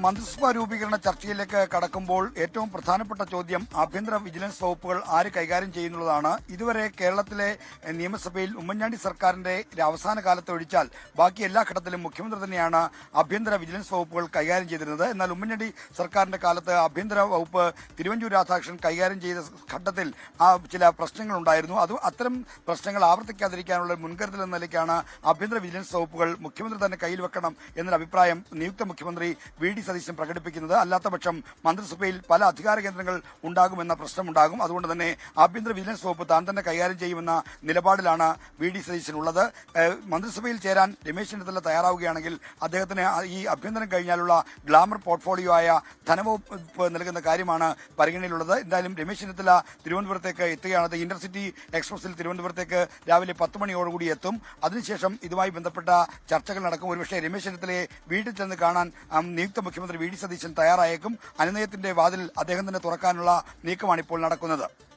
മന്ത്രിസഭാ രൂപീകരണ ചർച്ചയിലേക്ക് കടക്കുമ്പോൾ ഏറ്റവും പ്രധാനപ്പെട്ട ചോദ്യം ആഭ്യന്തര വിജിലൻസ് വകുപ്പുകൾ ആര് കൈകാര്യം ചെയ്യുന്നുള്ളതാണ്. ഇതുവരെ കേരളത്തിലെ നിയമസഭയിൽ ഉമ്മൻചാണ്ടി സർക്കാരിന്റെ അവസാന കാലത്ത് ഒഴിച്ചാൽ ബാക്കി എല്ലാ ഘട്ടത്തിലും മുഖ്യമന്ത്രി തന്നെയാണ് ആഭ്യന്തര വിജിലൻസ് വകുപ്പുകൾ കൈകാര്യം ചെയ്തിരുന്നത്. എന്നാൽ ഉമ്മൻചാണ്ടി സർക്കാരിന്റെ കാലത്ത് ആഭ്യന്തര വകുപ്പ് തിരുവഞ്ചൂർ രാധാകൃഷ്ണൻ കൈകാര്യം ചെയ്ത ഘട്ടത്തിൽ ചില പ്രശ്നങ്ങളുണ്ടായിരുന്നു. അത്തരം പ്രശ്നങ്ങൾ ആവർത്തിക്കാതിരിക്കാനുള്ള മുൻകരുതൽ എന്ന നിലയ്ക്കാണ് ആഭ്യന്തര വിജിലൻസ് വകുപ്പുകൾ മുഖ്യമന്ത്രി തന്നെ കയ്യിൽ വെക്കണം എന്നൊരു അഭിപ്രായം നിയുക്ത മുഖ്യമന്ത്രി വി.ഡി. സതീശൻ പ്രകടിപ്പിക്കുന്നത്. അല്ലാത്തപക്ഷം മന്ത്രിസഭയിൽ പല അധികാര കേന്ദ്രങ്ങൾ ഉണ്ടാകുമെന്ന പ്രശ്നമുണ്ടാകും. അതുകൊണ്ട് തന്നെ ആഭ്യന്തര വിജിലൻസ് വകുപ്പ് താൻ തന്നെ കൈകാര്യം ചെയ്യുമെന്ന നിലപാടിലാണ് വി.ഡി. സതീശൻ ഉള്ളത്. മന്ത്രിസഭയിൽ ചേരാൻ രമേശ് ചെന്നിത്തല തയ്യാറാവുകയാണെങ്കിൽ അദ്ദേഹത്തിന് ഈ അഭ്യന്തരം കഴിഞ്ഞാലുള്ള ഗ്ലാമർ പോർട്ട്ഫോളിയോ ആയ ധനവകുപ്പ് നൽകുന്ന കാര്യമാണ് പരിഗണനയിലുള്ളത്. എന്തായാലും രമേശ് ചെന്നിത്തല തിരുവനന്തപുരത്തേക്ക് എത്തുകയാണ്. ഇന്റർസിറ്റി എക്സ്പ്രസിൽ തിരുവനന്തപുരത്തേക്ക് രാവിലെ 10 മണിയോടുകൂടി എത്തും. അതിനുശേഷം ഇതുമായി ബന്ധപ്പെട്ട ചർച്ചകൾ നടക്കും. ഒരുപക്ഷെ രമേശ് ചെന്നിത്തലയെ വീട്ടിൽ ചെന്ന് കാണാൻ നിയുക്ത മുഖ്യമന്ത്രി വി.ഡി. സതീശൻ തയ്യാറായേക്കും. അനുനയത്തിന്റെ വാതിൽ അദ്ദേഹം തന്നെ തുറക്കാനുള്ള നീക്കമാണ് ഇപ്പോൾ നടക്കുന്നത്.